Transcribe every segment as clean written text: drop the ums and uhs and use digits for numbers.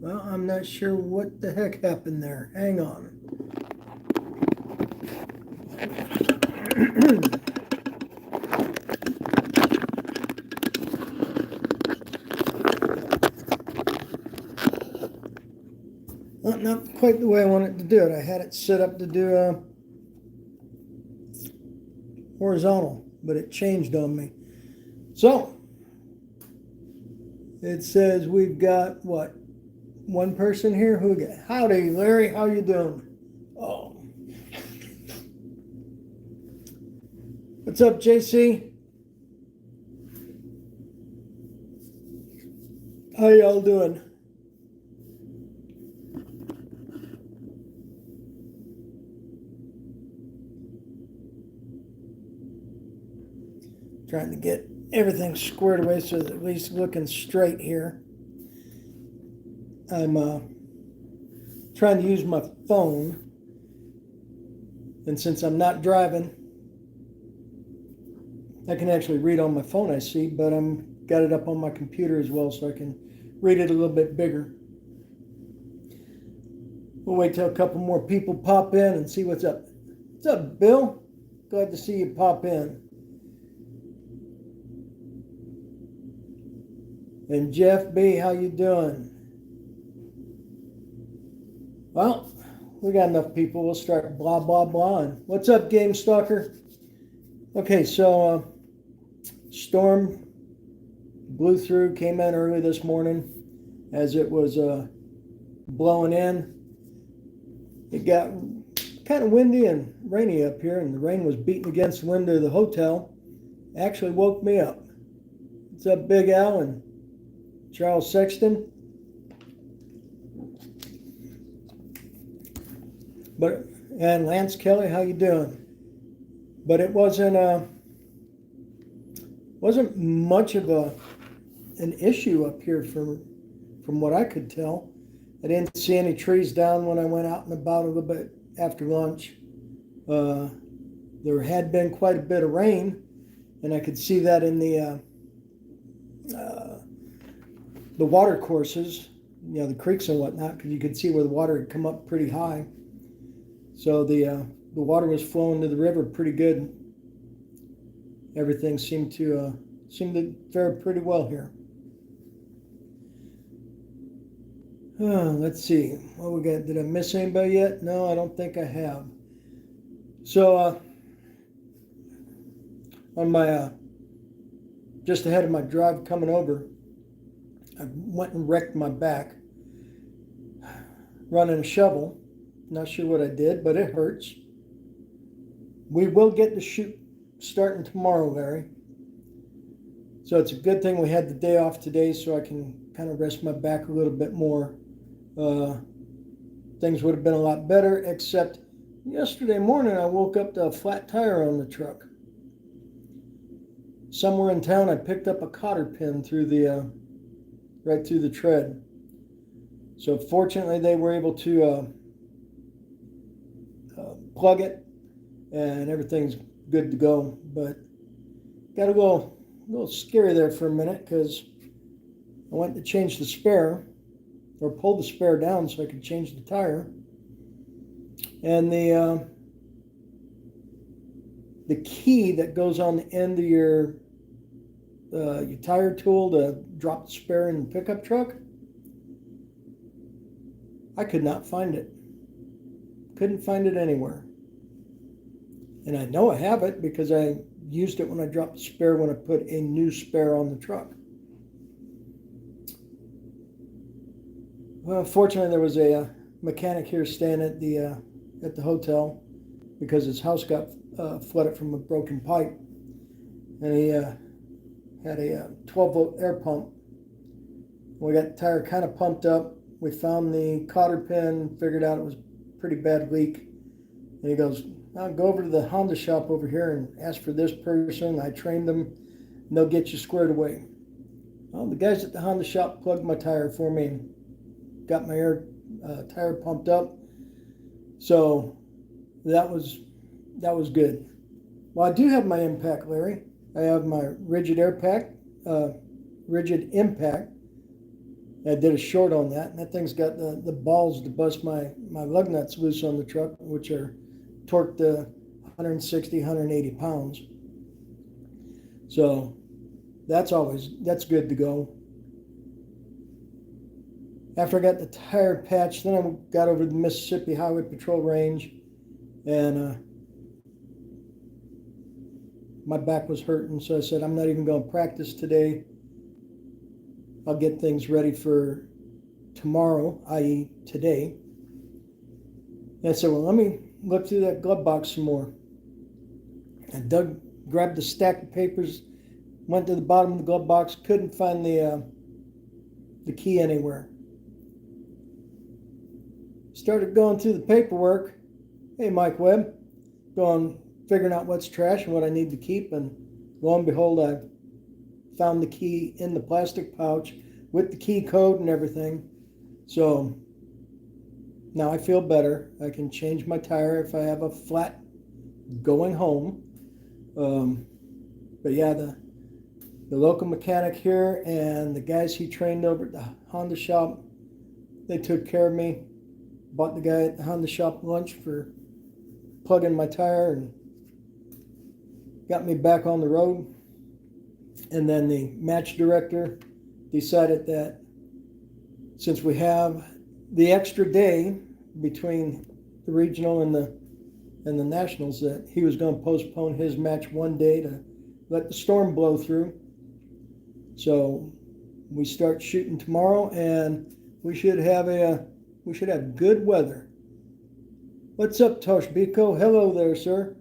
Well, I'm not sure what the heck happened there. Hang on. Well, not quite the way I wanted to do it. I had it set up to do horizontal, but it changed on me. So, it says we've got, what, one person here? Who got? Howdy, Larry. How you doing? Oh. What's up, JC? How y'all doing? Trying to get everything squared away so that at least looking straight here. I'm trying to use my phone, and since I'm not driving, I can actually read on my phone, I see, but I'm got it up on my computer as well, so I can read it a little bit bigger. We'll wait till a couple more people pop in and see what's up. What's up, Bill? Glad to see you pop in. And Jeff B, how you doing? Well, we got enough people. We'll start blah, blah, blah. What's up, Game Stalker? Okay, so storm blew through, came in early this morning as it was blowing in. It got kind of windy and rainy up here, and the rain was beating against the window of the hotel. Actually woke me up. What's up, Big Al and Charles Sexton? And Lance Kelly, how you doing? But it wasn't much of an issue up here from what I could tell. I didn't see any trees down when I went out and about a little bit after lunch. There had been quite a bit of rain, and I could see that in the water courses, the creeks and whatnot, because you could see where the water had come up pretty high. So the water was flowing to the river pretty good. Everything seemed to fare pretty well here. Let's see. What we got? Did I miss anybody yet? No, I don't think I have. So on my just ahead of my drive coming over, I went and wrecked my back running a shovel. Not sure what I did, but it hurts. We will get the shoot starting tomorrow, Larry. So it's a good thing we had the day off today so I can kind of rest my back a little bit more. Things would have been a lot better, except yesterday morning I woke up to a flat tire on the truck. Somewhere in town I picked up a cotter pin through right through the tread. So fortunately they were able to plug it, and everything's good to go. But got to go a little scary there for a minute because I went to change the spare, or pull the spare down so I could change the tire, and the key that goes on the end of your tire tool to drop the spare in the pickup truck, I could not find it. Couldn't find it anywhere. And I know I have it because I used it when I dropped the spare when I put a new spare on the truck. Well, fortunately there was a mechanic here staying at the hotel because his house got flooded from a broken pipe. And he had a 12-volt air pump. We got the tire kind of pumped up. We found the cotter pin, figured out it was a pretty bad leak. And he goes, I'll go over to the Honda shop over here and ask for this person. I trained them, and they'll get you squared away. Well, the guys at the Honda shop plugged my tire for me and got my tire pumped up. So that was good. Well, I do have my impact, Larry. I have my rigid impact I did a short on that, and that thing's got the balls to bust my lug nuts loose on the truck, which are torqued to 160, 180 pounds. So that's good to go. After I got the tire patched, then I got over the Mississippi Highway Patrol range, and my back was hurting, so I said, I'm not even going to practice today. I'll get things ready for tomorrow, i.e. today. And I said, well, let me look through that glove box some more. And Doug grabbed a stack of papers, went to the bottom of the glove box, couldn't find the key anywhere. Started going through the paperwork. Hey, Mike Webb, figuring out what's trash and what I need to keep, and lo and behold, I found the key in the plastic pouch with the key code and everything. So now I feel better. I can change my tire if I have a flat going home. But yeah, the local mechanic here and the guys he trained over at the Honda shop, they took care of me. Bought the guy at the Honda shop lunch for plugging my tire and got me back on the road. And then the match director decided that since we have the extra day between the regional and the nationals, that he was going to postpone his match one day to let the storm blow through. So we start shooting tomorrow, and we should have good weather. What's up, Tosh Biko? Hello there, sir.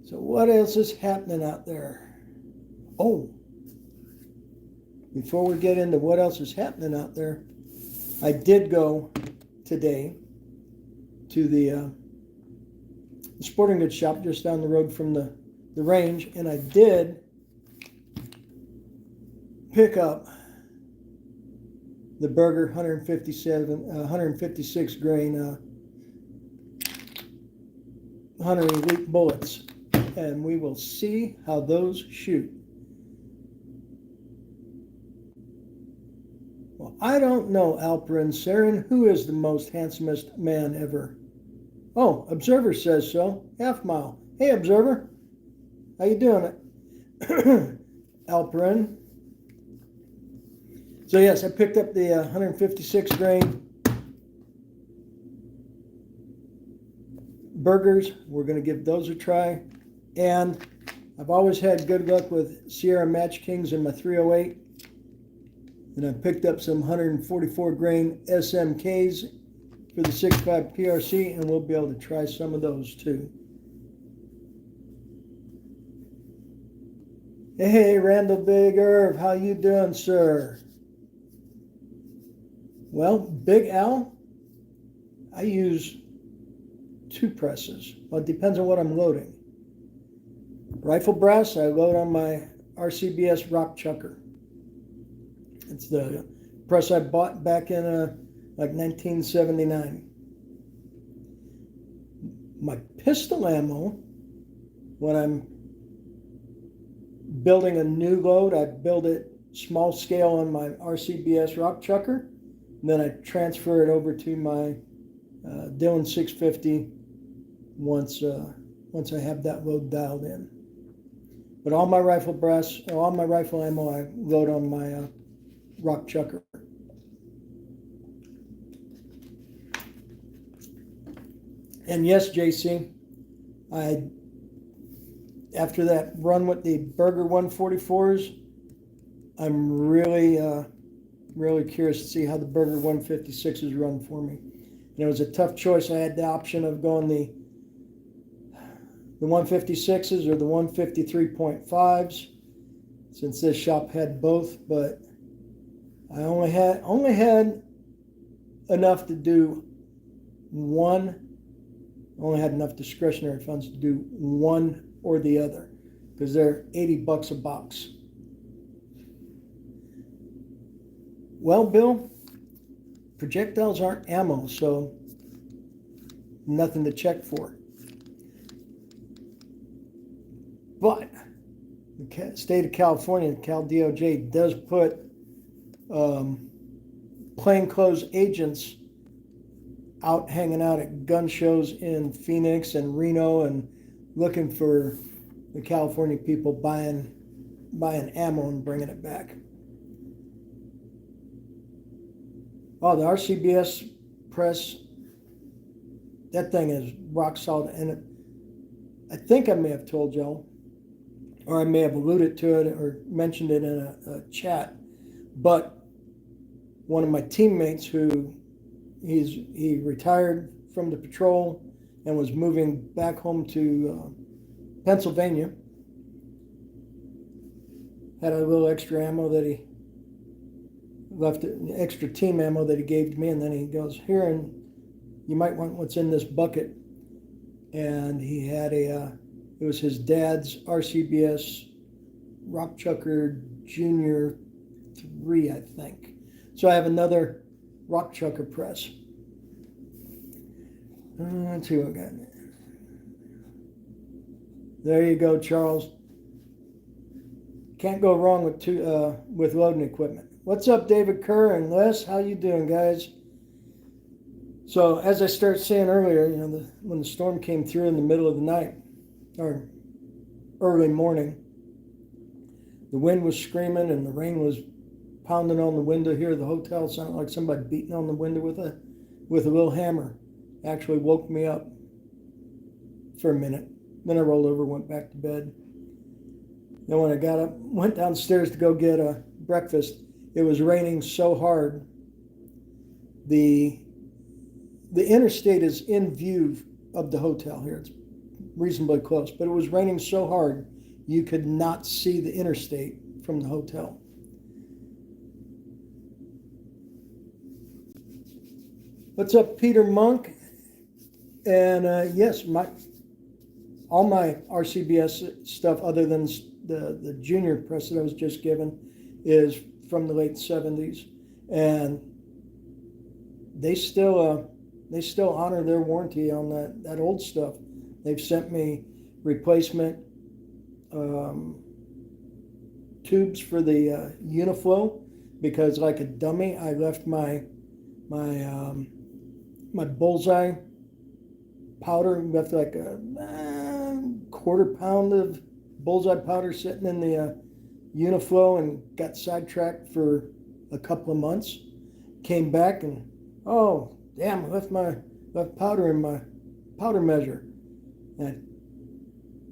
So what else is happening out there? Oh, before we get into what else is happening out there, I did go today to the sporting goods shop just down the road from the range, and I did pick up the Berger 156 grain 100 Elite bullets, and we will see how those shoot. Well, I don't know, Alperin Sarin, who is the most handsomest man ever. Oh, Observer says so. Half Mile. Hey, Observer. How you doing it? Alperin. So yes, I picked up the 156 grain Bergers. We're going to give those a try. And I've always had good luck with Sierra Match Kings in my 308. And I picked up some 144 grain SMKs for the 6.5 PRC, and we'll be able to try some of those too. Hey, Randall Big Irv, how you doing, sir? Well, Big Al, I use 2 presses. Well, it depends on what I'm loading. Rifle brass, I load on my RCBS Rock Chucker. It's the press I bought back in like 1979. My pistol ammo, when I'm building a new load, I build it small scale on my RCBS Rock Chucker. And then I transfer it over to my Dillon 650 once I have that load dialed in. But all my rifle brass, all my rifle ammo, I load on my Rock Chucker. And yes, JC, after that run with the Berger 144s, I'm really curious to see how the Berger 156s run for me. And it was a tough choice. I had the option of going the 156s or the 153.5s, since this shop had both, but I only had enough to do one. Only had enough discretionary funds to do one or the other, because they're $80 a box. Well, Bill, projectiles aren't ammo, so nothing to check for. But the state of California, Cal DOJ, does put plainclothes agents out hanging out at gun shows in Phoenix and Reno and looking for the California people buying ammo and bringing it back. Oh, the RCBS press, that thing is rock solid. And I think I may have told y'all, or I may have alluded to it or mentioned it in a chat, but one of my teammates he retired from the patrol and was moving back home to Pennsylvania, had a little extra ammo that he left, extra team ammo that he gave to me, and then he goes, here, and you might want what's in this bucket. And he had it was his dad's RCBS Rock Chucker Junior 3, I think. So I have another Rock Chucker press. Let's see what I got. There you go, Charles. Can't go wrong with loading equipment. What's up, David Kerr and Les? How you doing, guys? So as I started saying earlier, when the storm came through in the middle of the night or early morning, the wind was screaming and the rain was pounding on the window here. The hotel sounded like somebody beating on the window with a little hammer. Actually woke me up for a minute. Then I rolled over, went back to bed. Then when I got up, went downstairs to go get a breakfast. It was raining so hard. The interstate is in view of the hotel here. It's reasonably close, but it was raining so hard you could not see the interstate from the hotel. What's up, Peter Monk? And yes, all my RCBS stuff, other than the junior press that I was just given, is from the late 70s, and they still honor their warranty on that old stuff. They've sent me replacement tubes for the Uniflow, because like a dummy, I left my bullseye powder, left like a quarter pound of bullseye powder sitting in the Uniflow, and got sidetracked for a couple of months. Came back and, oh damn, I left powder in my powder measure. And I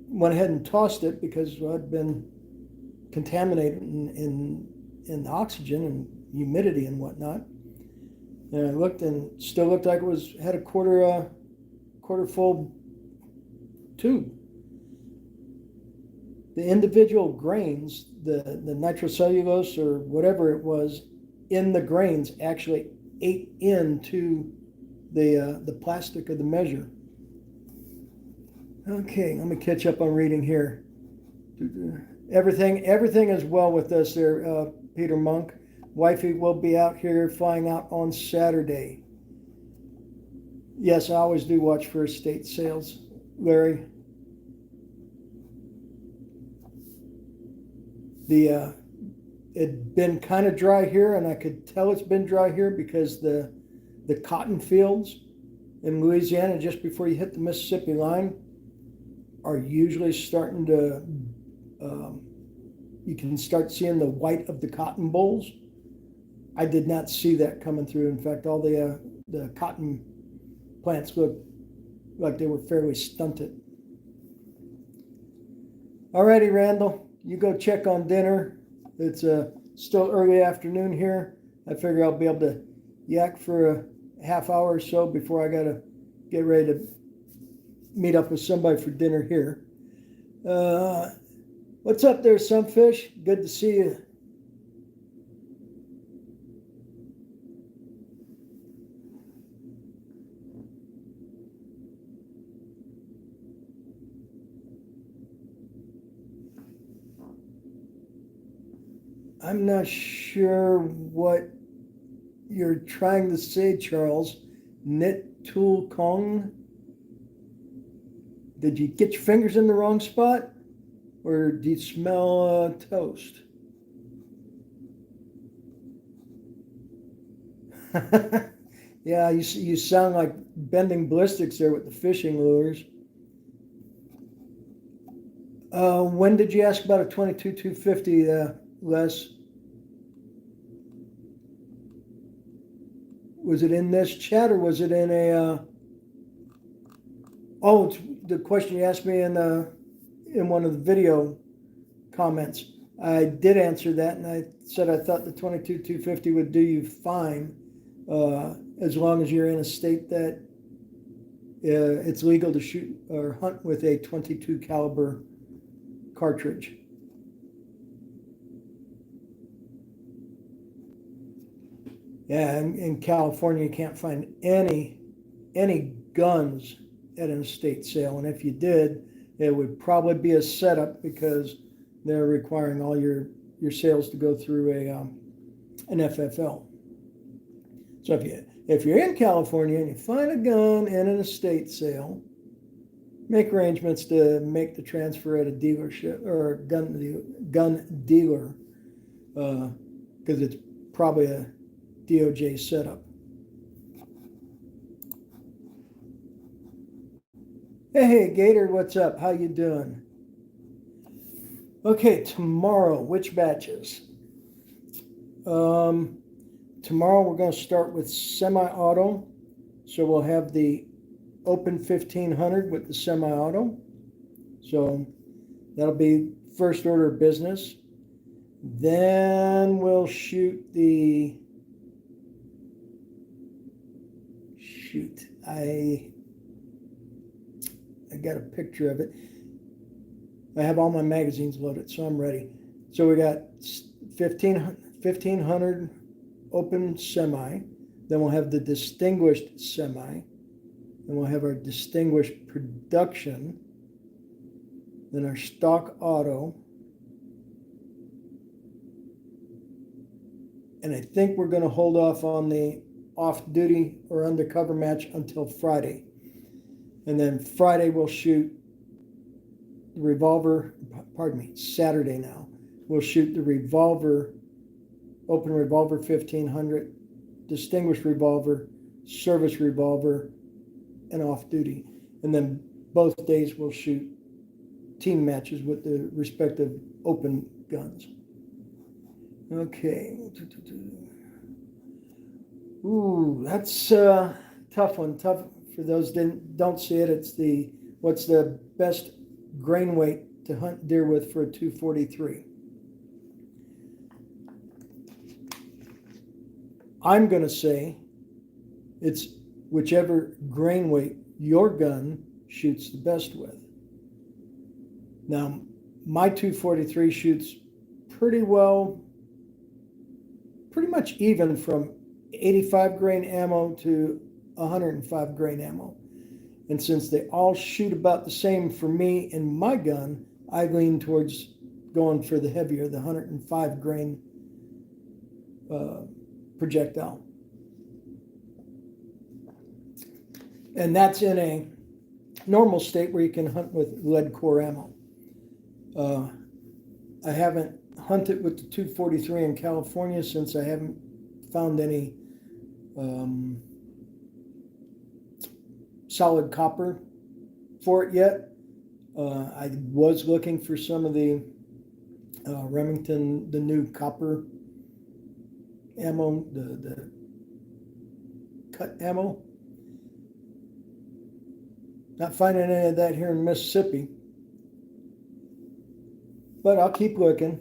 went ahead and tossed it because I'd been contaminated in the oxygen and humidity and whatnot. And I looked and still looked like it had a quarter full tube. The individual grains, the nitrocellulose or whatever it was in the grains, actually ate into the plastic of the measure. Okay, let me catch up on reading here. Everything is well with us there, Peter Monk. Wifey will be out here, flying out on Saturday. Yes, I always do watch for estate sales, Larry. It'd been kind of dry here, and I could tell it's been dry here because the cotton fields in Louisiana just before you hit the Mississippi line are usually starting to, you can start seeing the white of the cotton bolls. I did not see that coming through. In fact, all the cotton plants looked like they were fairly stunted. Alrighty, Randall, you go check on dinner. It's still early afternoon here. I figure I'll be able to yak for a half hour or so before I gotta get ready to meet up with somebody for dinner here. What's up there, Sunfish? Good to see you. I'm not sure what you're trying to say, Charles. Knit Tool Kong? Did you get your fingers in the wrong spot? or do you smell toast? Yeah, you sound like bending ballistics there with the fishing lures. When did you ask about a 22-250, Les? Was it in this chat or was it in a? Oh, it's the question you asked me in one of the video comments. I did answer that, and I said I thought the 22-250 would do you fine, as long as you're in a state that it's legal to shoot or hunt with a 22 caliber cartridge. Yeah, in California you can't find any guns at an estate sale, and if you did, it would probably be a setup because they're requiring all your sales to go through an FFL. So if you're in California and you find a gun in an estate sale, make arrangements to make the transfer at a dealership or a gun dealer, because it's probably a DOJ setup. Hey, Gator, what's up? How you doing? Okay, tomorrow, which batches? Tomorrow we're going to start with semi-auto. So we'll have the open 1500 with the semi-auto. So that'll be first order of business. Then we'll shoot the... I got a picture of it. I have all my magazines loaded, so I'm ready. So we got 1500 open semi. Then we'll have the distinguished semi. Then we'll have our distinguished production. Then our stock auto. And I think we're going to hold off on the off-duty or undercover match until Friday. And then Friday we'll shoot the revolver, Saturday now. We'll shoot the revolver, open revolver 1500, distinguished revolver, service revolver, and off-duty. And then both days we'll shoot team matches with the respective open guns. Okay. Ooh, that's a tough one. Tough for those that don't see it. It's what's the best grain weight to hunt deer with for a 243. I'm going to say it's whichever grain weight your gun shoots the best with. Now, my 243 shoots pretty well, pretty much even from 85 grain ammo to 105 grain ammo. And since they all shoot about the same for me and my gun, I lean towards going for the heavier, the 105 grain projectile. And that's in a normal state where you can hunt with lead core ammo. I haven't hunted with the 243 in California since I haven't found any solid copper for it yet. I was looking for some of the Remington, the new copper ammo, the cut ammo. Not finding any of that here in Mississippi, but I'll keep looking.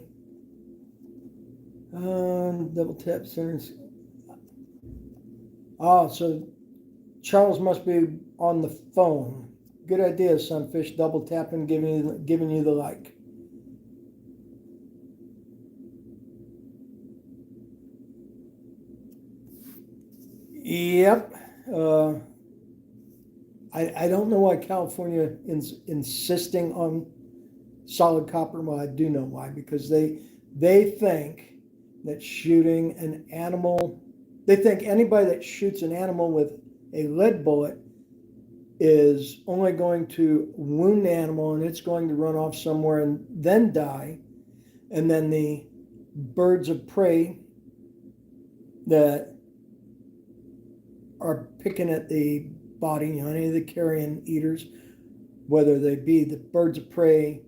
Double tap centers. Oh, so Charles must be on the phone. Good idea, Sunfish. Double tapping, giving you the like. Yep. I don't know why California is insisting on solid copper. Well, I do know why, because they think that shooting an animal, they think anybody that shoots an animal with a lead bullet is only going to wound the animal and it's going to run off somewhere and then die. And then the birds of prey that are picking at the body, any of the carrion eaters, whether they be the birds of prey,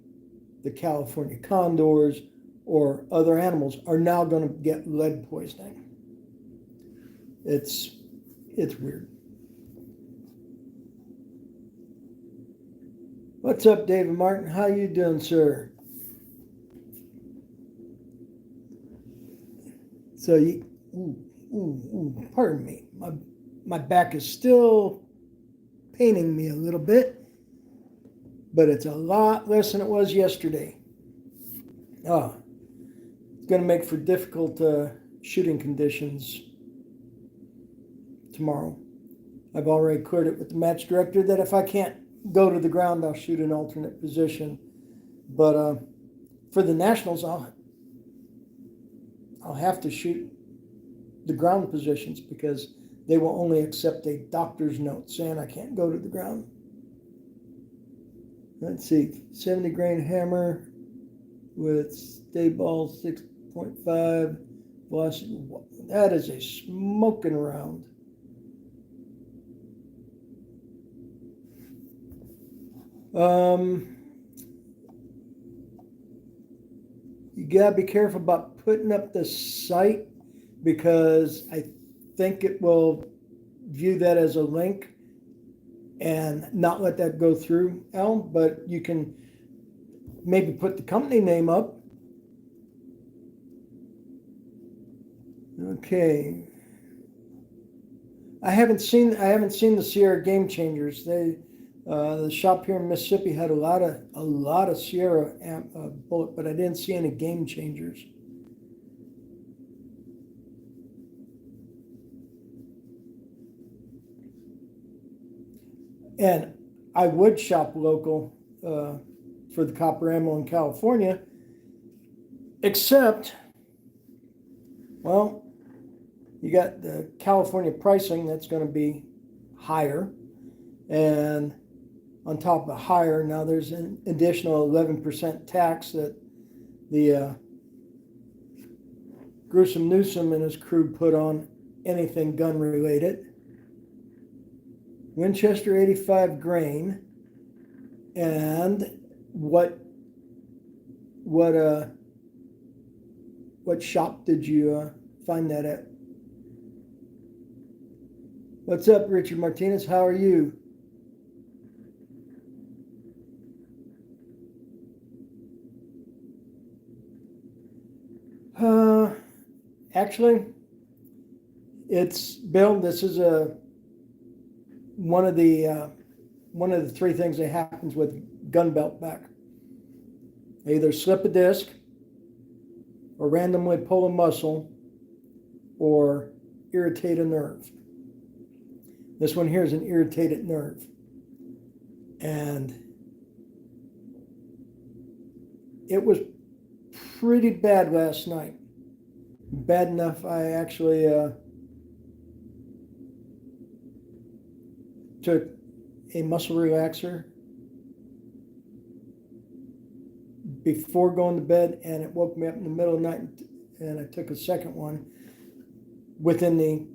the California condors, or other animals, are now going to get lead poisoning. It's weird. What's up, David Martin? How you doing, sir? So pardon me. My back is still paining me a little bit, but it's a lot less than it was yesterday. It's going to make for difficult shooting conditions tomorrow. I've already cleared it with the match director that if I can't go to the ground, I'll shoot an alternate position. But for the Nationals, I'll have to shoot the ground positions because they will only accept a doctor's note saying I can't go to the ground. Let's see, 70 grain hammer with stay ball 6.5 velocity. That is a smoking round. You gotta be careful about putting up the sight because I think it will view that as a link and not let that go through, Al, but you can maybe put the company name up. Okay. I haven't seen the Sierra Game Changers. The shop here in Mississippi had a lot of Sierra bullet, but I didn't see any Game Changers. And I would shop local for the copper ammo in California, except, well, you got the California pricing that's going to be higher, and on top of higher, now there's an additional 11% tax that the Gruesome Newsom and his crew put on anything gun related. Winchester 85 grain, and what shop did you find that at? What's up, Richard Martinez? How are you? Actually, it's Bill. This is one of the three things that happens with gun belt back. They either slip a disc, or randomly pull a muscle, or irritate a nerve. This one here is an irritated nerve, and it was pretty bad last night. Bad enough I actually took a muscle relaxer before going to bed, and it woke me up in the middle of the night, and I took a second one within the,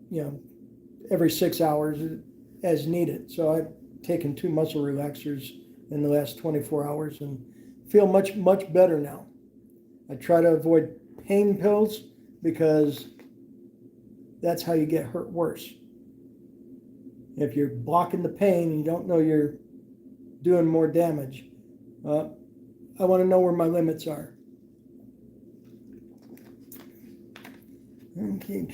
every 6 hours as needed. So I've taken 2 muscle relaxers in the last 24 hours and feel much, much better now. I try to avoid pain pills because that's how you get hurt worse. If you're blocking the pain and you don't know you're doing more damage, I want to know where my limits are. Okay.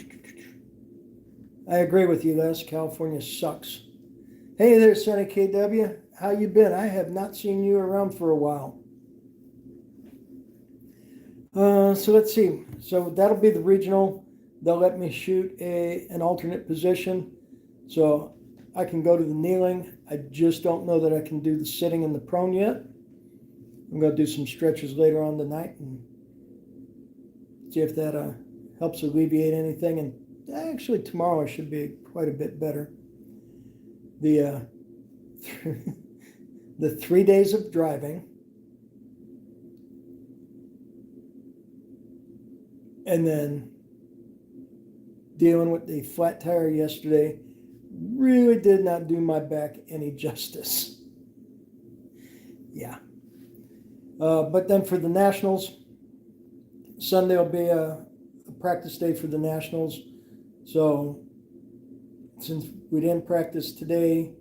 I agree with you, Les. California sucks. Hey there, Sonny KW. How you been? I have not seen you around for a while. So let's see. So that'll be the regional. They'll let me shoot an alternate position. So I can go to the kneeling. I just don't know that I can do the sitting and the prone yet. I'm going to do some stretches later on tonight and see if that helps alleviate anything. And actually tomorrow I should be quite a bit better. The the 3 days of driving, and then dealing with the flat tire yesterday really did not do my back any justice. Yeah. But then for the Nationals, Sunday will be a practice day for the Nationals. So since we didn't practice today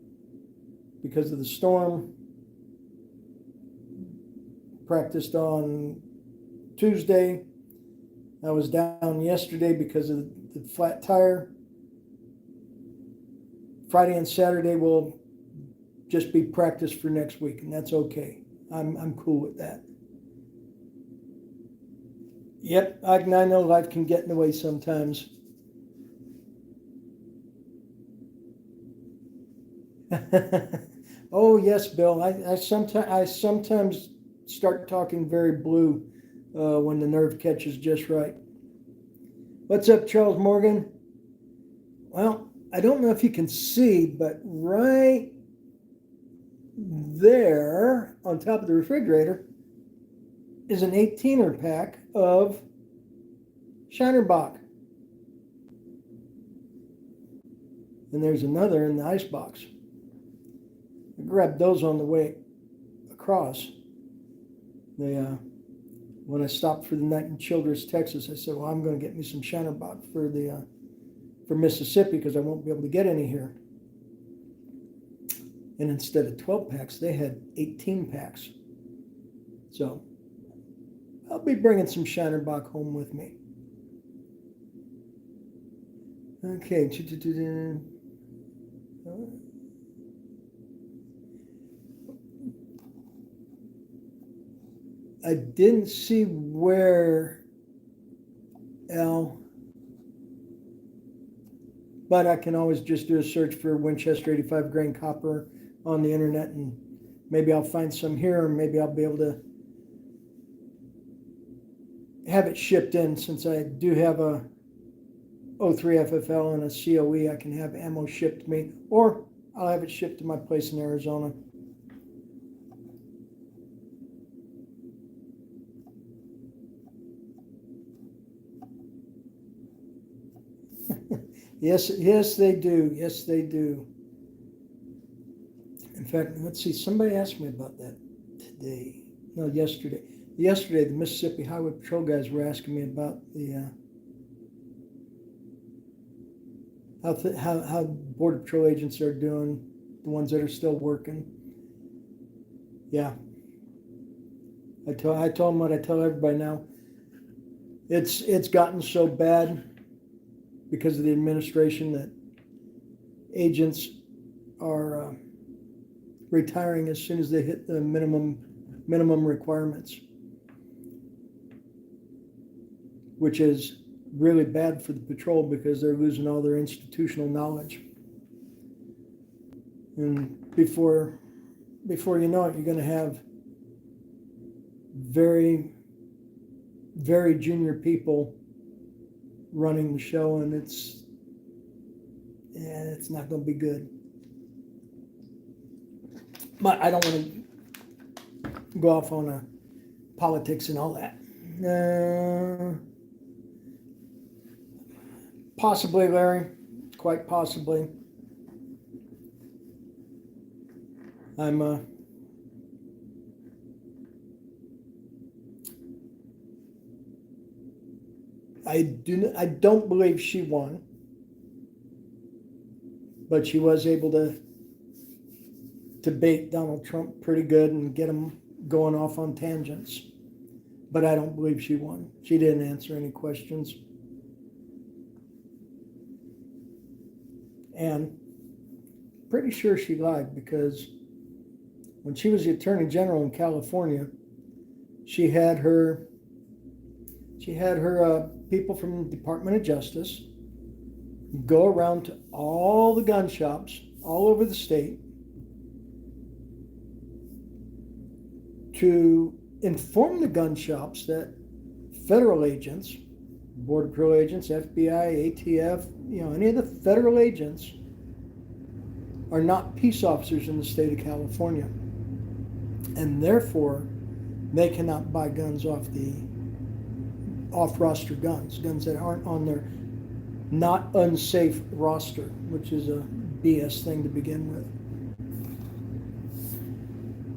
because of the storm, practiced on Tuesday. I was down yesterday because of the flat tire. Friday and Saturday will just be practice for next week, and that's okay. I'm cool with that. Yep, I know life can get in the way sometimes. Oh yes, Bill. I sometimes start talking very blue when the nerve catches just right. What's up, Charles Morgan? Well, I don't know if you can see, but right there on top of the refrigerator is an 18er pack of Shinerbach. And there's another in the ice box. I grabbed those on the way across. When I stopped for the night in Childress, Texas, I said, well, I'm going to get me some Shinerbach for Mississippi because I won't be able to get any here. And instead of 12 packs, they had 18 packs. So I'll be bringing some Shinerbach home with me. Okay. I didn't see where, but I can always just do a search for Winchester 85 grain copper on the internet, and maybe I'll find some here, or maybe I'll be able to have it shipped in. Since I do have a 03 FFL and a COE, I can have ammo shipped to me, or I'll have it shipped to my place in Arizona. Yes, they do. Yes, they do. In fact, let's see. Somebody asked me about that today. No, yesterday. Yesterday, the Mississippi Highway Patrol guys were asking me about the how Border Patrol agents are doing, the ones that are still working. Yeah. I told them what I tell everybody now. It's gotten so bad because of the administration that agents are retiring as soon as they hit the minimum requirements, which is really bad for the patrol because they're losing all their institutional knowledge. And before you know it, you're going to have very, very junior people running the show, and it's not going to be good. But I don't want to go off on politics and all that. Possibly, Larry. Quite possibly. I don't believe she won, but she was able to bait Donald Trump pretty good and get him going off on tangents. But I don't believe she won. She didn't answer any questions. And pretty sure she lied, because when she was the Attorney General in California, she had her people from the Department of Justice go around to all the gun shops all over the state to inform the gun shops that federal agents, Border Patrol agents, FBI, ATF, any of the federal agents are not peace officers in the state of California, and therefore they cannot buy guns off-roster guns that aren't on their not unsafe roster, which is a BS thing to begin with.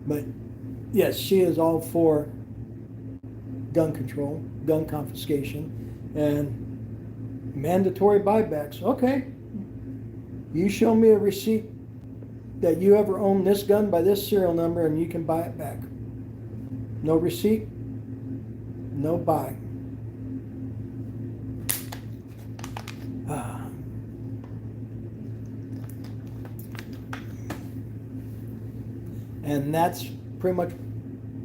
But yes, she is all for gun control, gun confiscation, and mandatory buybacks. Okay, you show me a receipt that you ever owned this gun by this serial number and you can buy it back. No receipt, no buy. And that's pretty much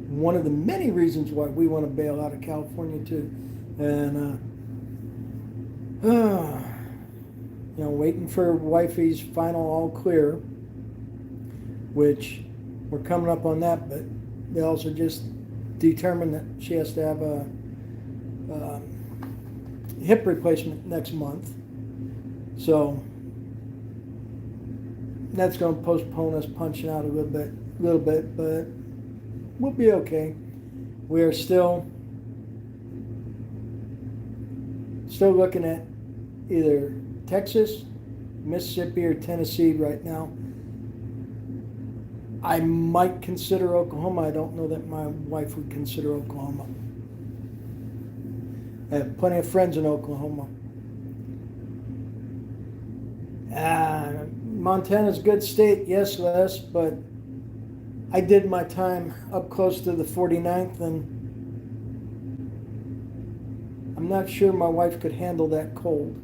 one of the many reasons why we want to bail out of California too. And waiting for wifey's final all clear, which we're coming up on that, but they also just determined that she has to have a hip replacement next month. So that's going to postpone us punching out a little bit, but we'll be okay. We are still looking at either Texas, Mississippi, or Tennessee right now. I might consider Oklahoma. I don't know that my wife would consider Oklahoma. I have plenty of friends in Oklahoma. Montana's a good state, yes, Les, but I did my time up close to the 49th, and I'm not sure my wife could handle that cold.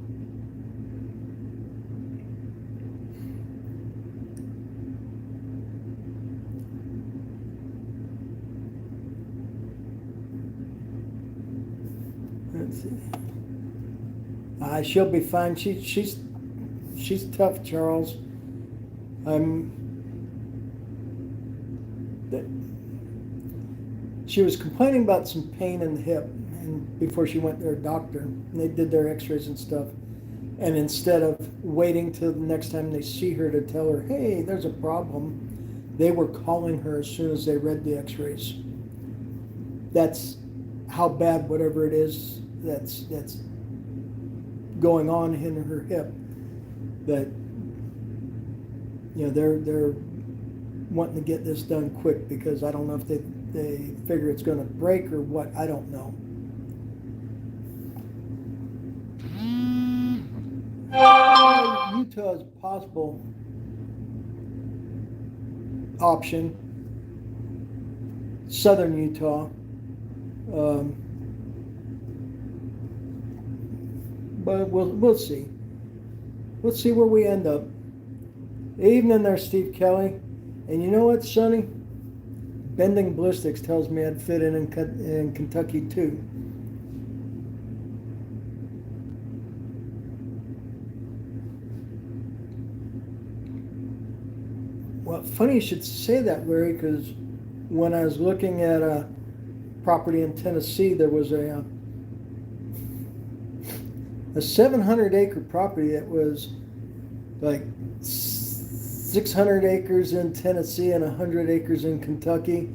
Let's see. She'll be fine. She's tough, Charles. She was complaining about some pain in the hip, and before she went to her doctor, and they did their x-rays and stuff. And instead of waiting till the next time they see her to tell her, hey, there's a problem, they were calling her as soon as they read the x-rays. That's how bad whatever it is that's going on in her hip, that they're wanting to get this done quick, because I don't know if they figure it's going to break or what. I don't know. Utah is a possible option. Southern Utah. But we'll see. Let's see where we end up. Evening there, Steve Kelly. And you know what, Sonny? Bending Ballistics tells me I'd fit in Kentucky too. Well, funny you should say that, Larry, because when I was looking at a property in Tennessee, there was a 700-acre property that was like 600 acres in Tennessee and 100 acres in Kentucky.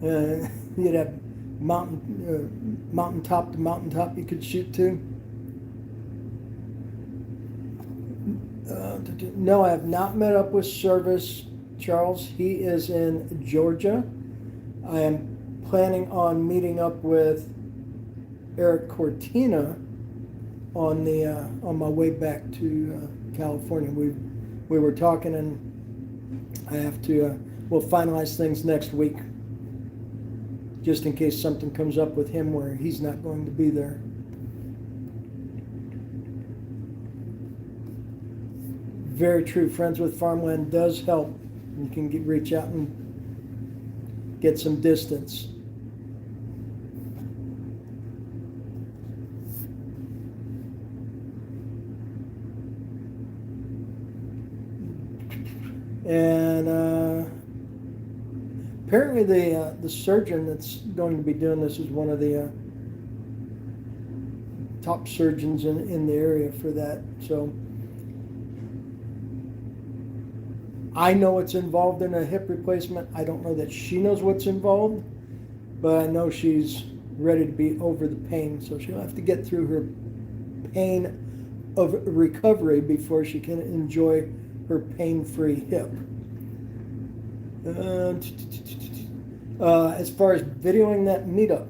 You'd have mountaintop to mountaintop you could shoot to. No, I have not met up with Service Charles. He is in Georgia. I am planning on meeting up with Eric Cortina on my way back to California. We were talking, and I have to. We'll finalize things next week, just in case something comes up with him where he's not going to be there. Very true. Friends with Farmland does help. You can reach out and get some distance. And apparently the surgeon that's going to be doing this is one of the top surgeons in the area for that. So I know what's involved in a hip replacement. I don't know that she knows what's involved, but I know she's ready to be over the pain. So she'll have to get through her pain of recovery before she can enjoy her pain-free hip. As far as videoing that meetup,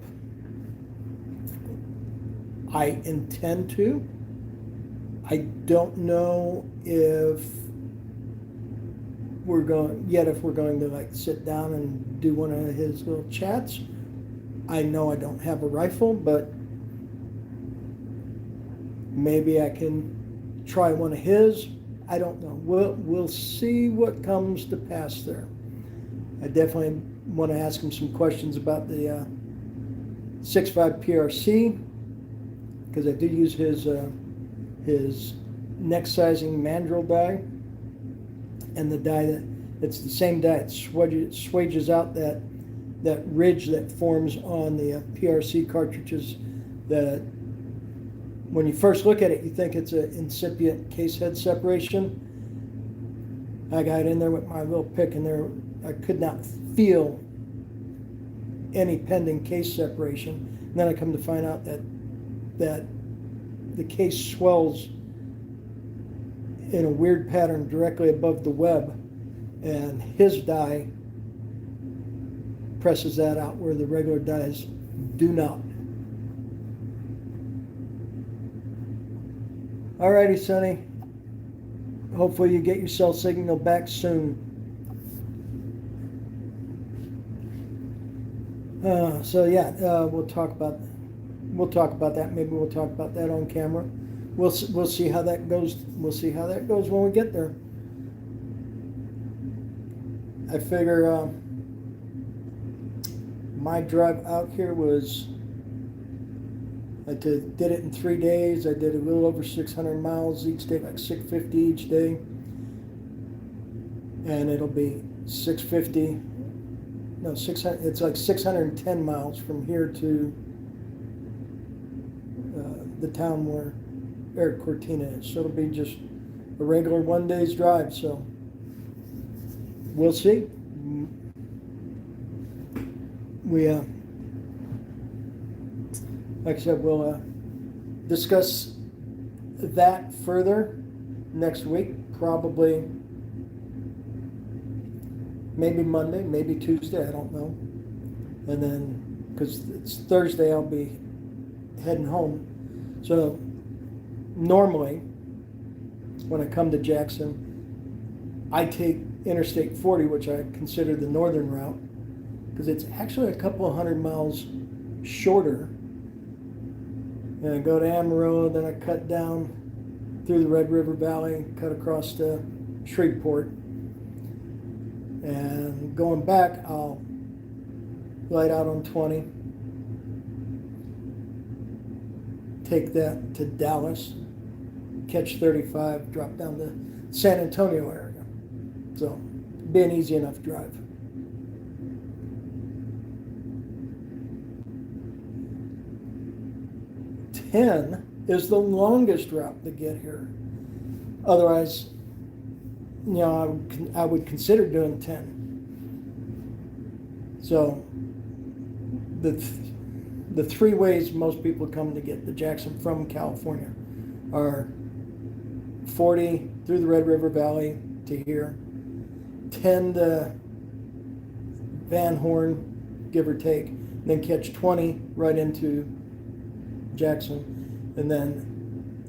I intend to. I don't know if we're going to like sit down and do one of his little chats. I know I don't have a rifle, but maybe I can try one of his. I don't know. We'll see what comes to pass there. I definitely want to ask him some questions about the 6.5 PRC, because I do use his neck sizing mandrel die, and the die it's the same die. It swages out that ridge that forms on the PRC cartridges. That when you first look at it, you think it's an incipient case head separation. I got in there with my little pick, and I could not feel any pending case separation. And then I come to find out that the case swells in a weird pattern directly above the web, and his die presses that out where the regular dies do not. Alrighty, Sonny. Hopefully you get your cell signal back soon. So yeah, we'll talk about that. Maybe we'll talk about that on camera. We'll see how that goes. We'll see how that goes when we get there. I figure my drive out here was, I did it in 3 days. I did a little over 600 miles each day, like 650 each day. And it'll be 650, no, 600, it's like 610 miles from here to the town where Eric Cortina is. So it'll be just a regular 1 day's drive. So we'll see. Like I said, we'll discuss that further next week, probably maybe Monday, maybe Tuesday, I don't know. And then, because it's Thursday, I'll be heading home. So normally, when I come to Jackson, I take Interstate 40, which I consider the northern route, because it's actually a couple of 100 miles shorter. And I go to Amarillo, then I cut down through the Red River Valley, cut across to Shreveport. And going back, I'll light out on 20, take that to Dallas, catch 35, drop down to San Antonio area. So, be an easy enough drive. Ten is the longest route to get here. Otherwise, you know, I would consider doing 10. So the three ways most people come to get to Jackson from California are 40 through the Red River Valley to here, 10 to Van Horn, give or take, then catch 20 right into Jackson. And then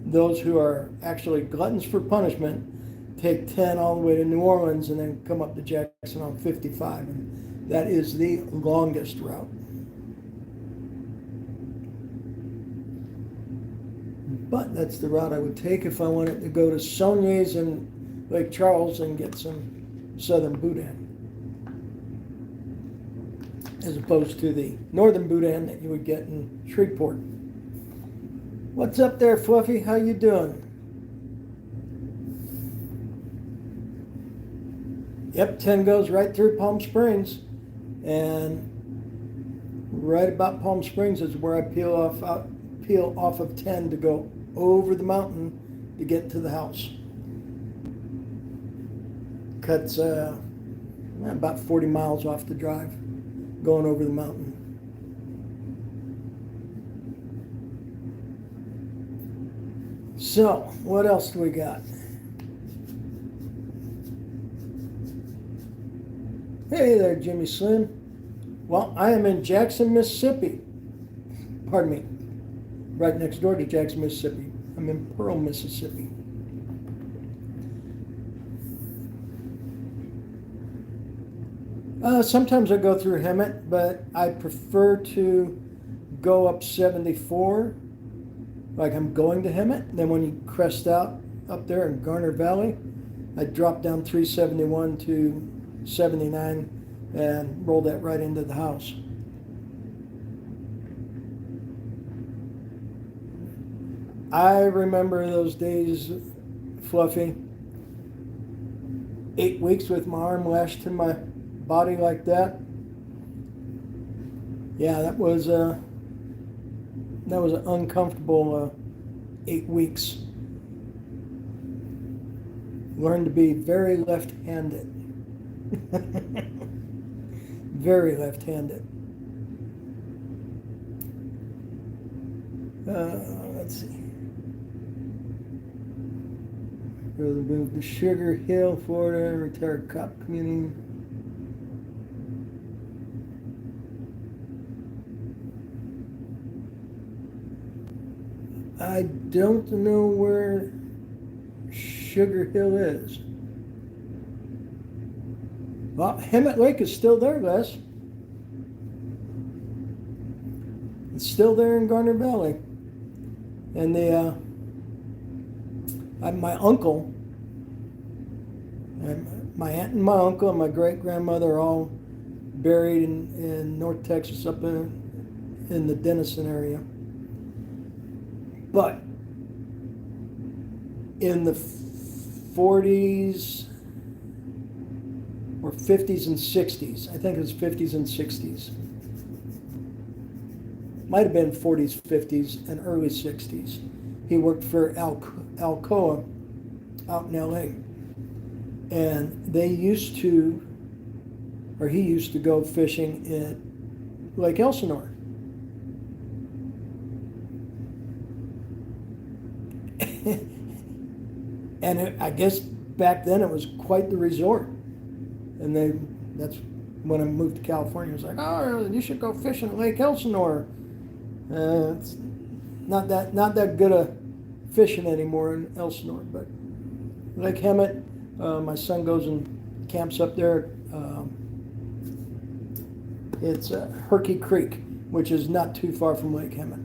those who are actually gluttons for punishment take 10 all the way to New Orleans and then come up to Jackson on 55. And that is the longest route. But that's the route I would take if I wanted to go to Saulniers and Lake Charles and get some southern boudin, as opposed to the northern boudin that you would get in Shreveport. What's up there, Fluffy? How you doing? Yep, 10 goes right through Palm Springs, and right about Palm Springs is where I peel off of 10 to go over the mountain to get to the house. cuts about 40 miles off the drive, going over the mountain. So, what else do we got? Hey there, Jimmy Slim. Well, I am in Jackson, Mississippi. Pardon me. Right next door to Jackson, Mississippi. I'm in Pearl, Mississippi. Sometimes I go through Hemet, but I prefer to go up 74, like I'm going to Hemet. Then when you crest out up there in Garner Valley, I drop down 371 to 79 and roll that right into the house. I remember those days, Fluffy. 8 weeks with my arm lashed to my body like that. Yeah, that was an uncomfortable 8 weeks. Learned to be very left-handed. Very left-handed. Let's see. The Sugar Hill, Florida, retired cop community. I don't know where Sugar Hill is. Well, Hemet Lake is still there, Les. It's still there in Garner Valley. And my uncle, and my aunt and my uncle and my great-grandmother are all buried in North Texas up in the Denison area. But in the 40s or 50s and 60s, I think it was 50s and 60s. Might have been 40s, 50s, and early 60s. He worked for Alcoa out in LA. And he used to go fishing at Lake Elsinore. And I guess back then it was quite the resort. And that's when I moved to California. It was like, oh, you should go fishing at Lake Elsinore. It's not that good a fishing anymore in Elsinore, but Lake Hemet, my son goes and camps up there. It's Herky Creek, which is not too far from Lake Hemet.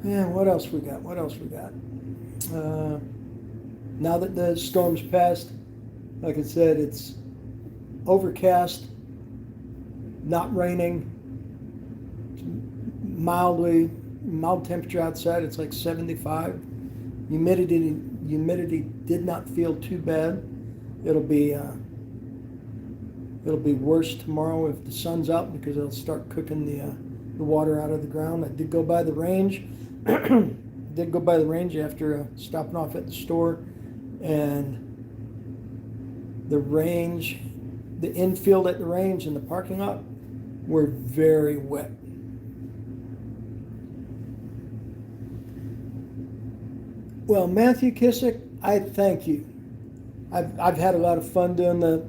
Yeah, what else we got? Now that the storm's passed, like I said, it's overcast, not raining, mild temperature outside. It's like 75. Humidity did not feel too bad. It'll be worse tomorrow if the sun's out, because it'll start cooking the water out of the ground. I did go by the range. After stopping off at the store, and the infield at the range and the parking lot were very wet. Well, Matthew Kissick, I thank you. I've had a lot of fun doing the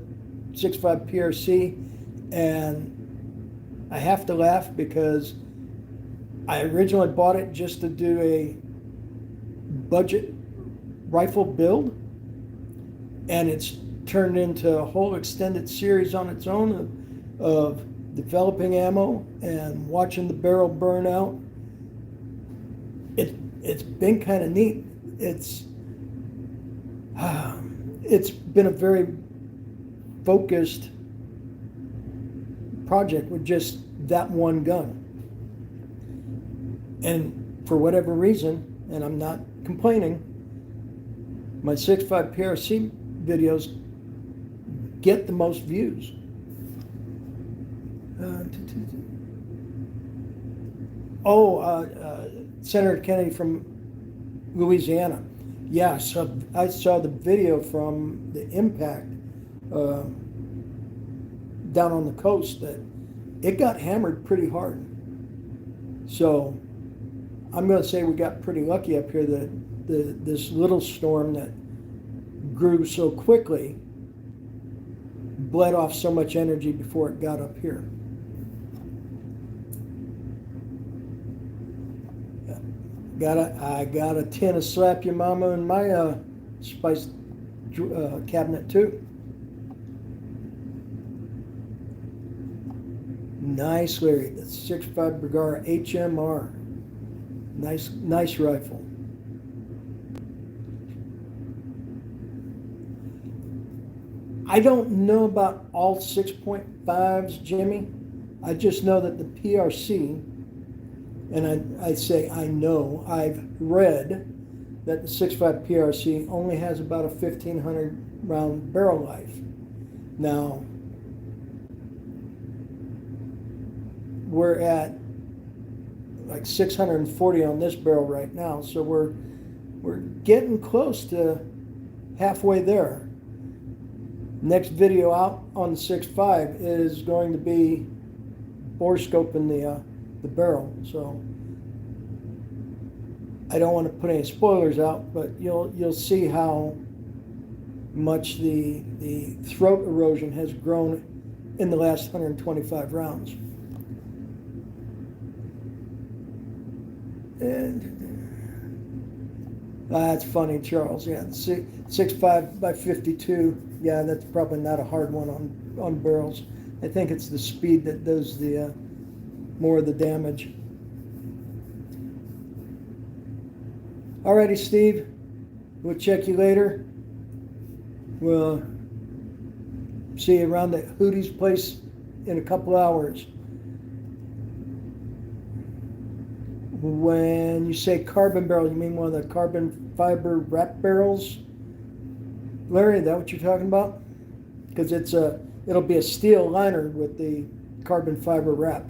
6.5 PRC, and I have to laugh because I originally bought it just to do a budget rifle build, and it's turned into a whole extended series on its own of developing ammo and watching the barrel burn out. It's been kind of neat. It's been a very focused project with just that one gun. And for whatever reason, and I'm not complaining, my 6.5 PRC videos get the most views. Senator Kennedy from Louisiana. Yeah, so I saw the video from the impact down on the coast that it got hammered pretty hard. So I'm going to say we got pretty lucky up here that this little storm that grew so quickly bled off so much energy before it got up here. I got a tin of Slap Your Mama in my spice cabinet too. Nice, Larry. The 6.5 Bergara HMR. Nice rifle. I don't know about all 6.5s, Jimmy. I just know that the PRC, and I say I know, I've read that the 6.5 PRC only has about a 1,500 round barrel life. Now, we're at like 640 on this barrel right now, so we're getting close to halfway there. Next video out on the 6.5 is going to be bore scoping the barrel, so I don't want to put any spoilers out, but you'll see how much the throat erosion has grown in the last 125 rounds. And that's funny, Charles. Yeah, 6.5 by 52. Yeah, that's probably not a hard one on barrels. I think it's the speed that does the more of the damage. Alrighty, Steve. We'll check you later. We'll see you around the Hootie's place in a couple hours. When you say carbon barrel, you mean one of the carbon fiber wrap barrels? Larry, is that what you're talking about? Because it'll be a steel liner with the carbon fiber wrap.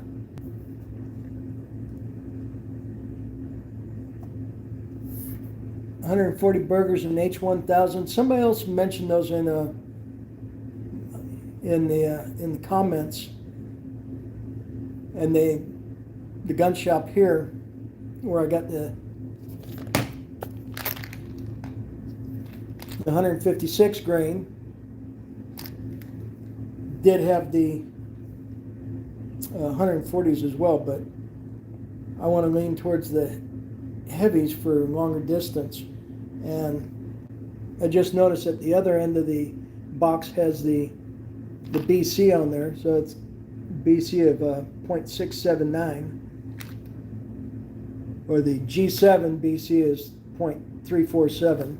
$140 burgers in H1000. Somebody else mentioned those in the comments, and the gun shop here, where I got the 156 grain, did have the 140s as well, but I want to lean towards the heavies for longer distance. And I just noticed at the other end of the box has the BC on there, so it's BC of .679, or the G7 BC is .347.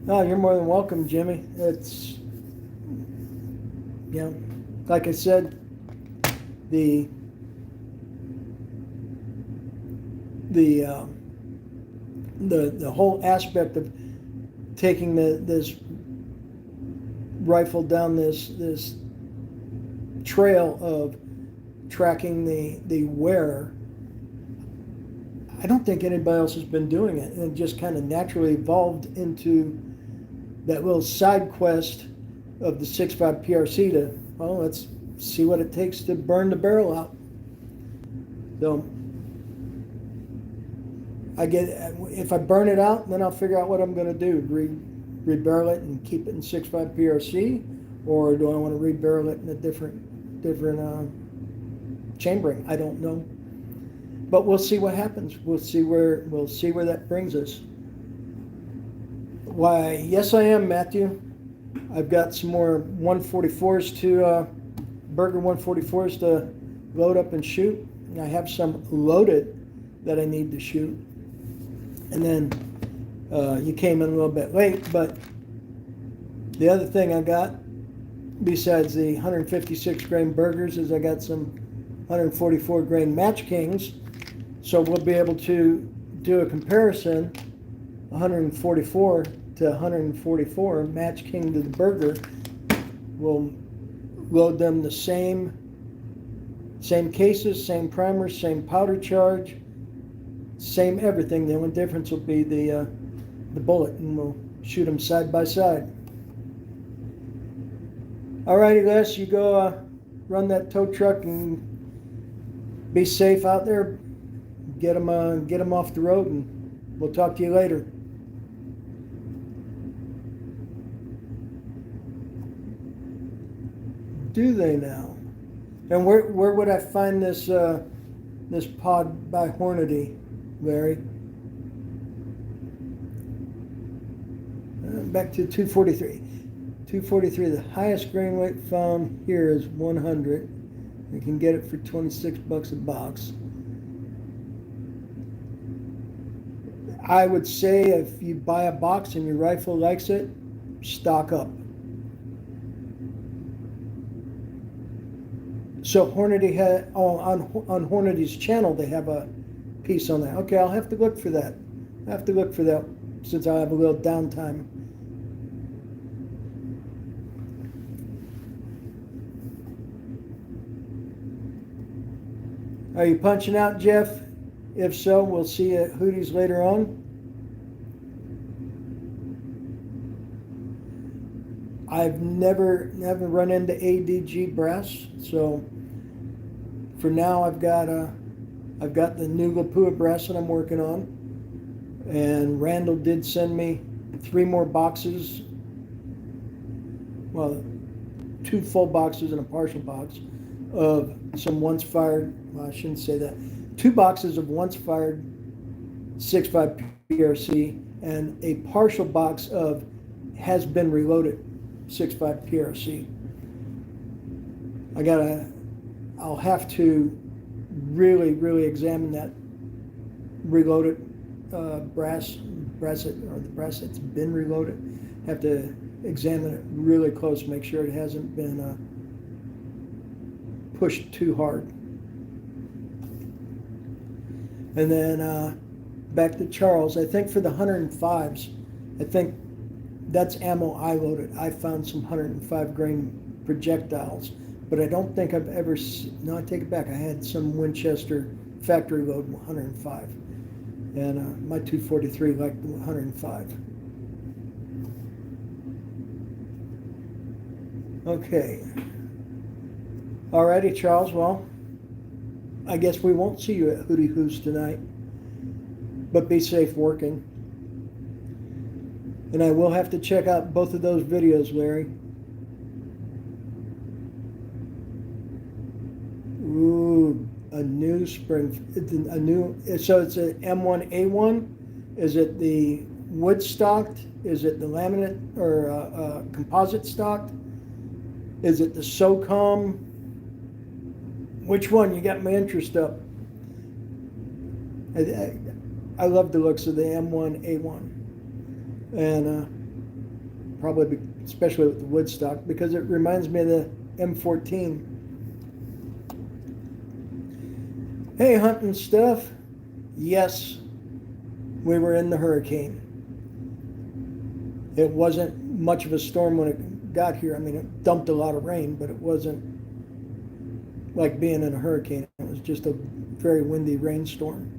Oh, you're more than welcome, Jimmy. It's, like I said, the whole aspect of taking this rifle down this trail of tracking the wear, I don't think anybody else has been doing it, and it just kind of naturally evolved into that little side quest of the 6.5 PRC to, well, let's see what it takes to burn the barrel out. So if I burn it out, then I'll figure out what I'm going to do. Rebarrel it and keep it in 6.5 PRC, or do I want to rebarrel it in a different chambering? I don't know, but we'll see what happens. We'll see where that brings us. Why, yes, I am, Matthew. I've got some more 144s to Burger 144s to load up and shoot. I have some loaded that I need to shoot. And then you came in a little bit late, but the other thing I got, besides the 156 grain burgers, is I got some 144 grain Match Kings. So we'll be able to do a comparison, 144 to 144 Match King to the burger. We'll load them the same cases, same primers, same powder charge, same everything. The only difference will be the bullet, and we'll shoot them side by side. Alrighty, Les, you go run that tow truck and be safe out there. Get them off the road, and we'll talk to you later. Do they now? And where would I find this this pod by Hornady, Larry? Back to 243. 243. The highest grain weight found here is 100. You can get it for $26 a box. I would say if you buy a box and your rifle likes it, stock up. So Hornady had on Hornady's channel, they have a piece on that. Okay, I'll have to look for that. I have to look for that since I have a little downtime. Are you punching out, Jeff? If so, we'll see you at Hootie's later on. I've never run into ADG brass, so for now I've got the new Lapua brass that I'm working on, and Randall did send me 3 more boxes. Well, 2 full boxes and a partial box of some once fired. Well, I shouldn't say that. 2 boxes of once fired 6.5 PRC and a partial box of has been reloaded 6.5 PRC. I'll have to really examine that reloaded brass that's been reloaded. Have to examine it really close, make sure it hasn't been pushed too hard. And then back to Charles, I think for the 105s, I think that's ammo I loaded. I found some 105 grain projectiles, but I don't think I've ever, no, I take it back. I had some Winchester factory load 105, and my 243 liked the 105. Okay. Alrighty, Charles, well, I guess we won't see you at Hootie Hoos tonight, but be safe working. And I will have to check out both of those videos, Larry. Ooh, a new spring, so it's an M1A1. Is it the wood stocked? Is it the laminate or composite stocked? Is it the SOCOM? Which one? You got my interest up. I love the looks of the M1A1. And probably especially with the wood stock, because it reminds me of the M14. Hey, hunting stuff. Yes, we were in the hurricane. It wasn't much of a storm when it got here. I mean, it dumped a lot of rain, but it wasn't like being in a hurricane. It was just a very windy rainstorm.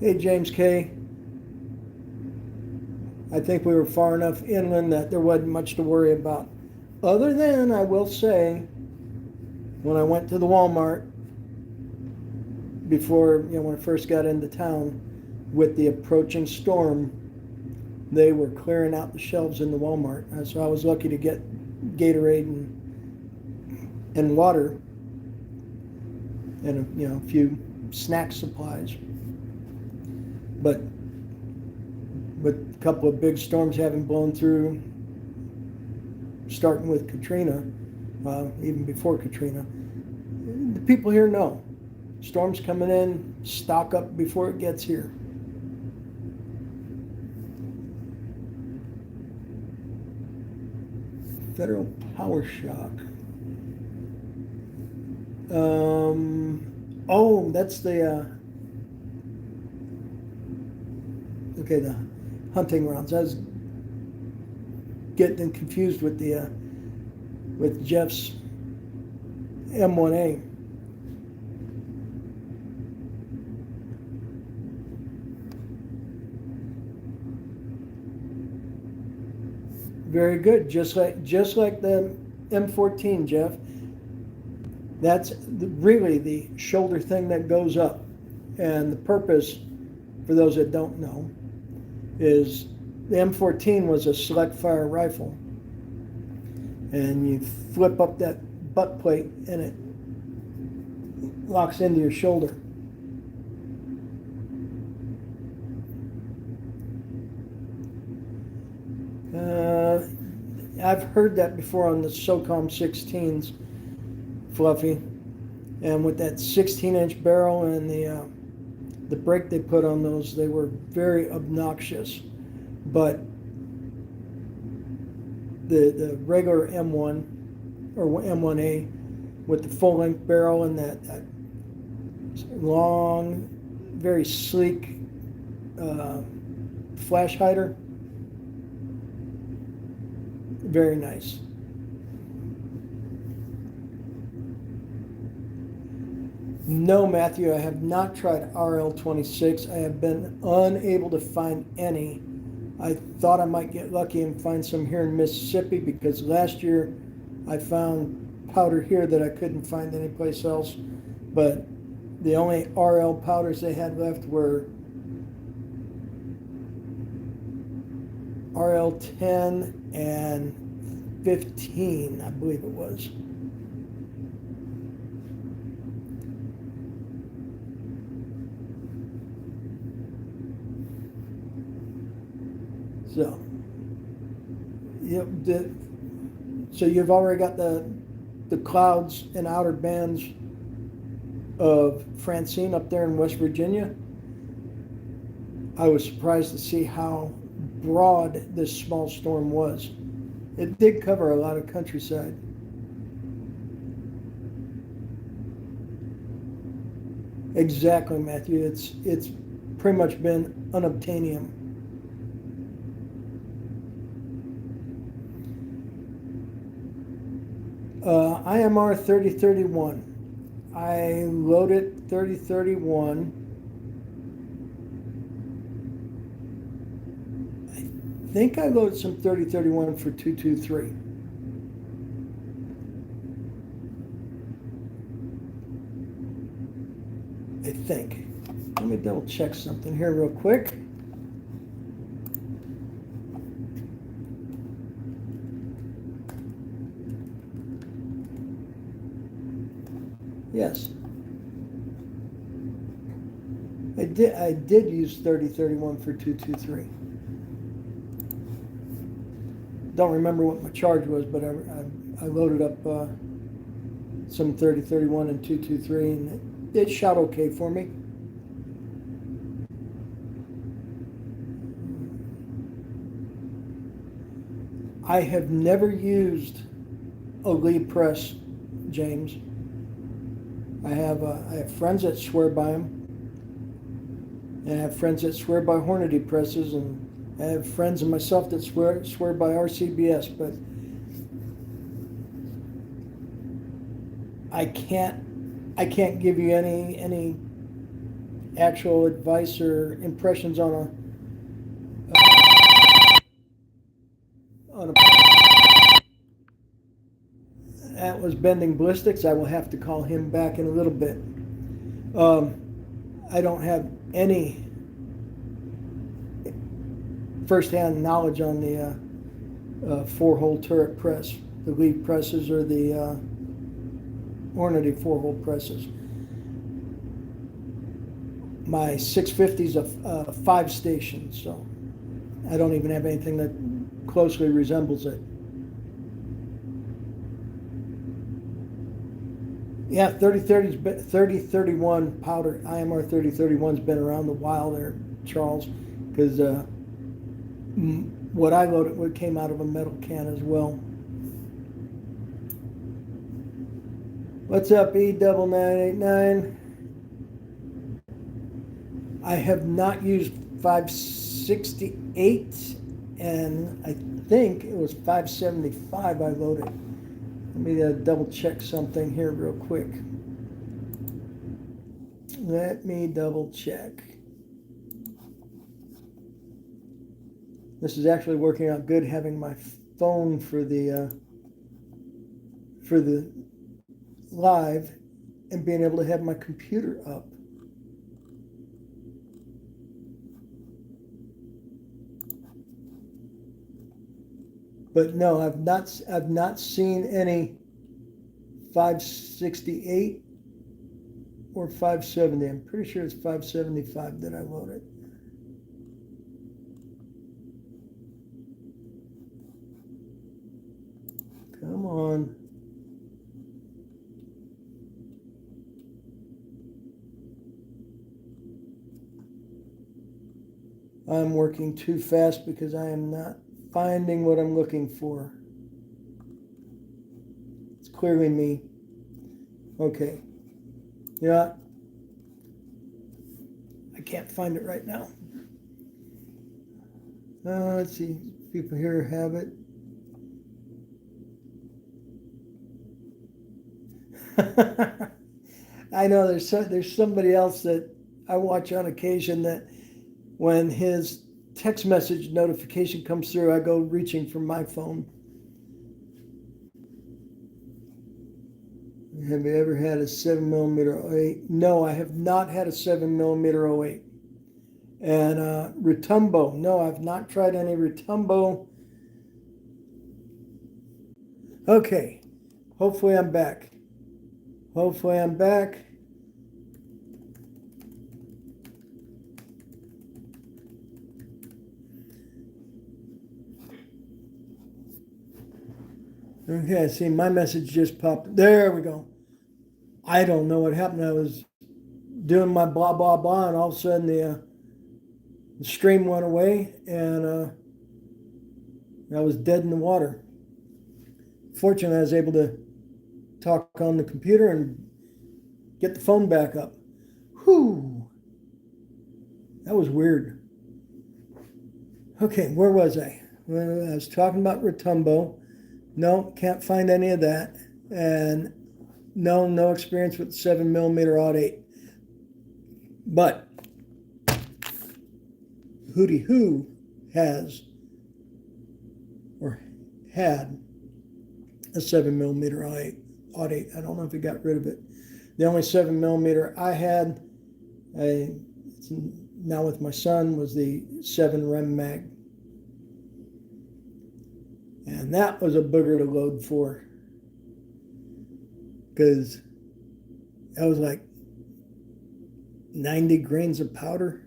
Hey, James K. I think we were far enough inland that there wasn't much to worry about. Other than, I will say, when I went to the Walmart before, when I first got into town with the approaching storm, they were clearing out the shelves in the Walmart. So I was lucky to get Gatorade and water and a few snack supplies. But with a couple of big storms having blown through, starting with Katrina, even before Katrina, the people here know. Storms coming in, stock up before it gets here. Federal Power Shock. Oh, that's the okay, the hunting rounds. getting them confused with with Jeff's M1A. Very good, just like the M14, Jeff. That's really the shoulder thing that goes up, and the purpose, for those that don't know, is the M14 was a select fire rifle, and you flip up that butt plate and it locks into your shoulder. I've heard that before on the SOCOM 16s, Fluffy, and with that 16-inch barrel and the brake they put on those, they were very obnoxious. But the regular M1 or M1A with the full-length barrel and that long, very sleek flash hider, very nice. No, Matthew, I have not tried RL26. I have been unable to find any. I thought I might get lucky and find some here in Mississippi, because last year I found powder here that I couldn't find anyplace else. But the only RL powders they had left were RL10 and 15, I believe it was. So, yep. So you've already got the clouds and outer bands of Francine up there in West Virginia. I was surprised to see how broad this small storm was. It did cover a lot of countryside. Exactly, Matthew. It's pretty much been unobtainium. IMR 3031. I loaded 3031. I think I loaded some 3031 for 223. I think. Let me double check something here real quick. Yes. I did use 3031 for 223. Don't remember what my charge was, but I loaded up some 3031 and 223, and it shot okay for me. I have never used a Lee press, James. I have friends that swear by them, and I have friends that swear by Hornady presses, and I have friends and myself that swear by RCBS, but I can't give you any actual advice or impressions on a that was Bending Ballistics. I will have to call him back in a little bit. I don't have any first-hand knowledge on the four-hole turret press, the Lee presses or the Hornady four-hole presses. My 650 is a 5-station, so I don't even have anything that closely resembles it. Yeah, 3031 powder, IMR 3031's been around a while there, Charles, because what I loaded came out of a metal can as well. What's up, E9989? I have not used 568 and I think it was 575 I loaded. Let me double check something here real quick. Let me double check. This is actually working out good, having my phone for the live and being able to have my computer up. But no, I've not seen any 568 or 570. I'm pretty sure it's 575 that I loaded. Come on. I'm working too fast because I am not finding what I'm looking for. It's clearly me. Okay. You know what? I can't find it right now. Let's see. People here have it. I know there's somebody else that I watch on occasion that when his text message notification comes through, I go reaching for my phone. Have you ever had a 7mm 08? No, I have not had a 7mm 08. And Retumbo, no, I've not tried any Retumbo. Okay, hopefully I'm back. Hopefully I'm back. Okay, see, my message just popped. There we go. I don't know what happened. I was doing my blah, blah, blah, and all of a sudden the stream went away, and I was dead in the water. Fortunately, I was able to talk on the computer and get the phone back up. Whew. That was weird. Okay, where was I? Well, I was talking about Retumbo. No, can't find any of that. And no experience with 7mm 08. But Hootie Who has or had a 7mm 08. I don't know if he got rid of it. The only 7mm I had, now with my son, was the 7 Rem Mag. And that was a booger to load for, because that was like 90 grains of powder.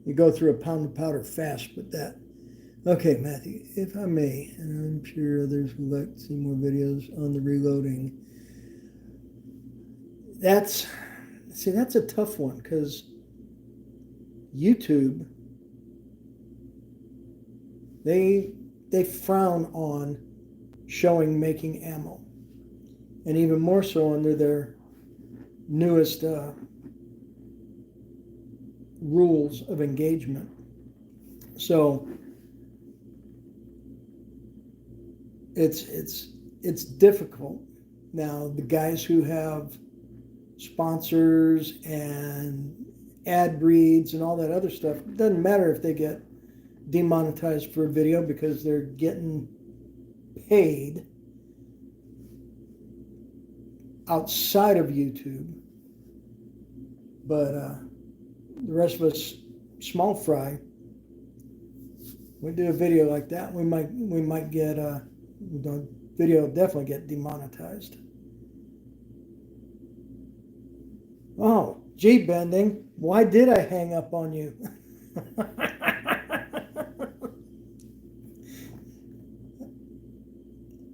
You go through a pound of powder fast with that. Okay, Matthew, if I may, and I'm sure others would like to see more videos on the reloading. That's a tough one, because YouTube, they frown on showing making ammo, and even more so under their newest rules of engagement. So it's difficult. Now, the guys who have sponsors and ad reads and all that other stuff, it doesn't matter if they get demonetized for a video, because they're getting paid outside of YouTube. But the rest of us, small fry, we do a video like that, we might get the video definitely get demonetized. Oh, gee, Bending, why did I hang up on you?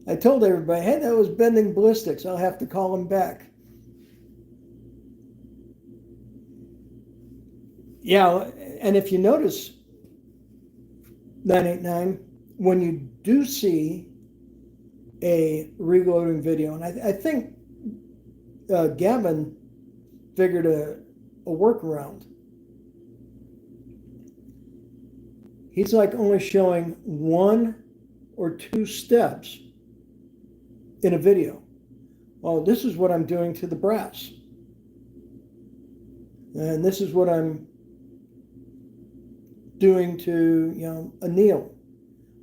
I told everybody, hey, that was Bending Ballistics. I'll have to call him back. Yeah, and if you notice, 989, when you do see a reloading video, and I think Gavin figured a workaround. he's like only showing 1 or 2 steps in a video. Well, this is what I'm doing to the brass. And this is what I'm doing to, a needle.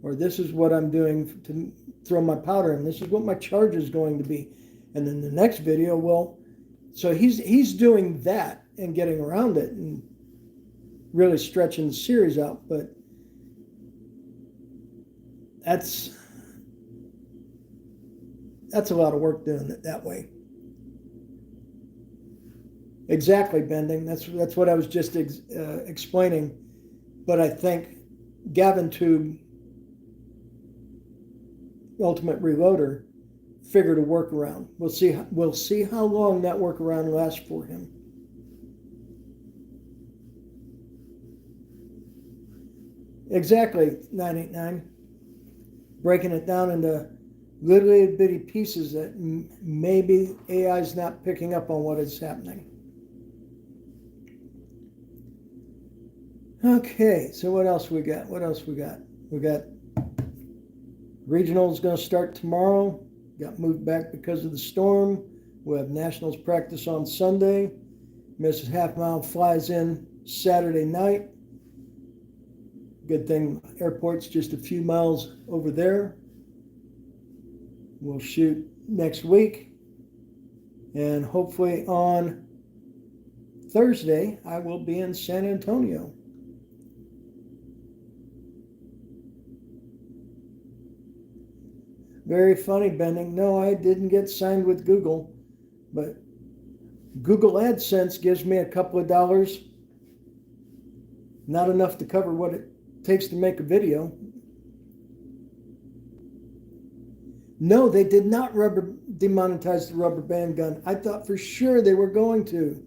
Or this is what I'm doing to throw my powder in. This is what my charge is going to be. And then the next video, well, so he's doing that and getting around it and really stretching the series out. But that's a lot of work doing it that way. Exactly, Bending. That's what I was just explaining. But I think Gavin Tube, Ultimate Reloader, figured a workaround. We'll see how long that workaround lasts for him. Exactly, 989. Breaking it down into little itty bitty pieces that maybe AI's not picking up on what is happening. Okay, so what else we got? We got regionals going to start tomorrow. Got moved back because of the storm. We'll have nationals practice on Sunday. Mrs. Half Mile flies in Saturday night. Good thing airport's just a few miles over there. We'll shoot next week. And hopefully on Thursday, I will be in San Antonio. Very funny, Bending. No, I didn't get signed with Google, but Google AdSense gives me a couple of dollars. Not enough to cover what it takes to make a video. No, they did not demonetize the rubber band gun. I thought for sure they were going to.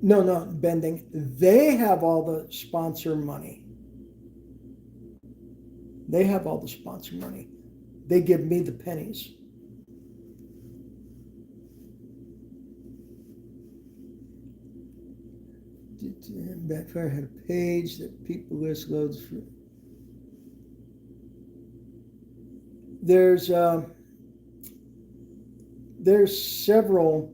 No, Bending. They have all the sponsor money. They have all the sponsor money. They give me the pennies. Backfire had a page that people list loads for. There's several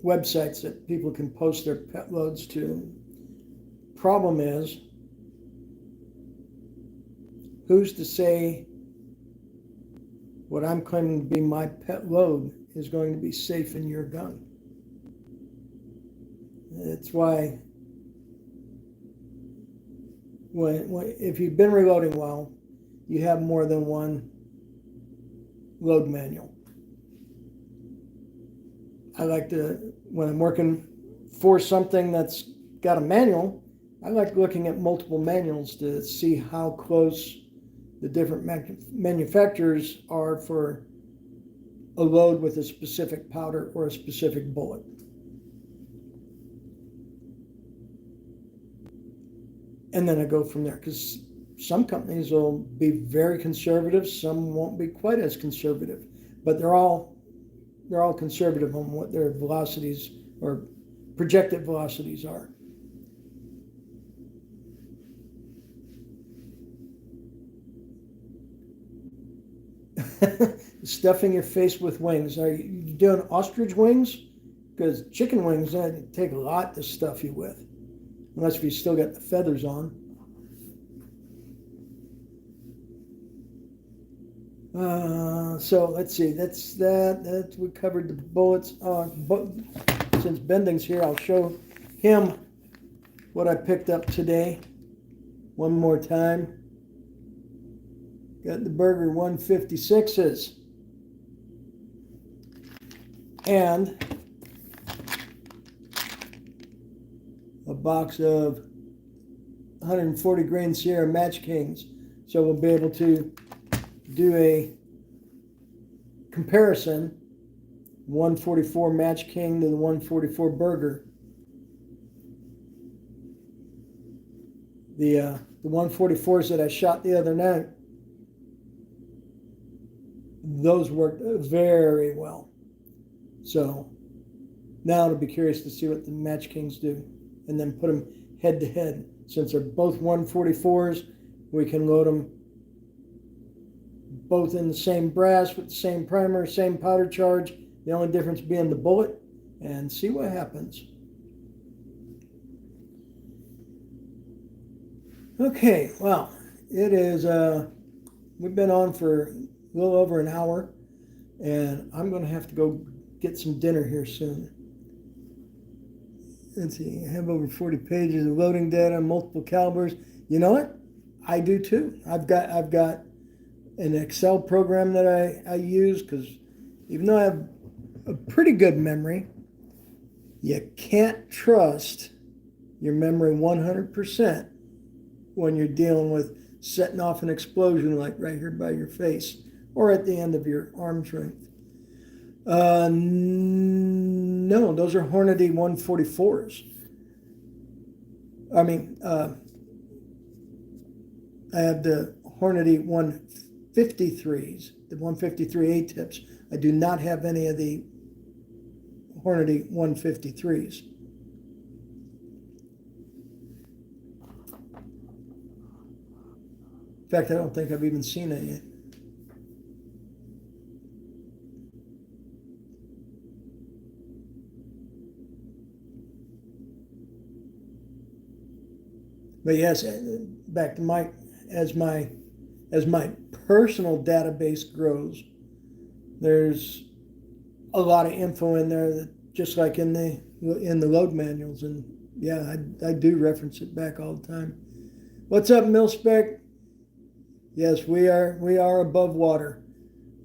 websites that people can post their pet loads to. Problem is, who's to say what I'm claiming to be my pet load is going to be safe in your gun? That's why if you've been reloading well, you have more than one load manual. I like to, when I'm working for something that's got a manual, I like looking at multiple manuals to see how close the different manufacturers are for a load with a specific powder or a specific bullet. And then I go from there, because some companies will be very conservative, some won't be quite as conservative, but they're all conservative on what their velocities or projected velocities are. Stuffing your face with wings. Are you doing ostrich wings? Because chicken wings, that take a lot to stuff you with. Unless if you still got the feathers on. So let's see. That's that. We covered the bullets. Since Bending's here, I'll show him what I picked up today. One more time. Got the Burger 156s. And a box of 140 grain Sierra Match Kings. So we'll be able to do a comparison, 144 Match King to the 144 Burger. The 144s that I shot the other night those worked very well. So now it'll be curious to see what the Match Kings do, and then put them head to head. Since they're both 144s, we can load them both in the same brass with the same primer, same powder charge. The only difference being the bullet, and see what happens. Okay, well, it is, we've been on for a little over an hour, and I'm going to have to go get some dinner here soon. Let's see, I have over 40 pages of loading data, multiple calibers. You know what? I do too. I've got an Excel program that I use, because even though I have a pretty good memory, you can't trust your memory 100% when you're dealing with setting off an explosion like right here by your face or at the end of your arm strength. No, those are Hornady 144s. I mean, I have the Hornady 153s, the 153 A-tips. I do not have any of the Hornady 153s. In fact, I don't think I've even seen it yet. But yes, back to my as my personal database grows, there's a lot of info in there that, just like in the load manuals, and yeah, I do reference it back all the time. What's up, Milspec? Yes, we are above water.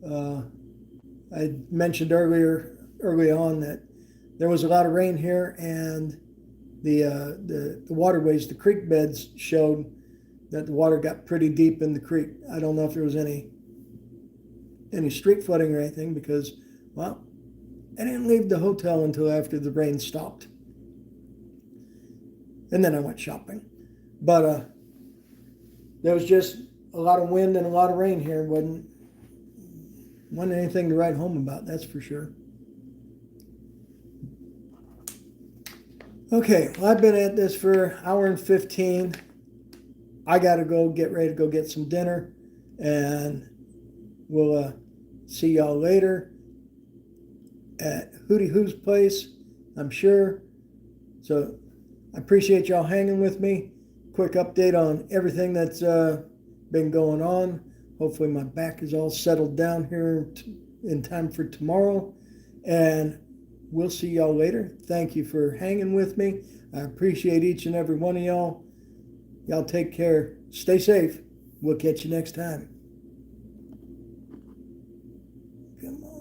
I mentioned early on that there was a lot of rain here, and the waterways, the creek beds, showed that the water got pretty deep in the creek. I don't know if there was any street flooding or anything, because, well, I didn't leave the hotel until after the rain stopped, and then I went shopping. But there was just a lot of wind and a lot of rain here. Wasn't anything to write home about, that's for sure. Okay, well, I've been at this for an hour and 15. I got to go get ready to go get some dinner, and we'll see y'all later at Hootie Who's place, I'm sure. So I appreciate y'all hanging with me. Quick update on everything that's been going on. Hopefully my back is all settled down here in time for tomorrow, and we'll see y'all later. Thank you for hanging with me. I appreciate each and every one of y'all. Y'all take care. Stay safe. We'll catch you next time. Come on.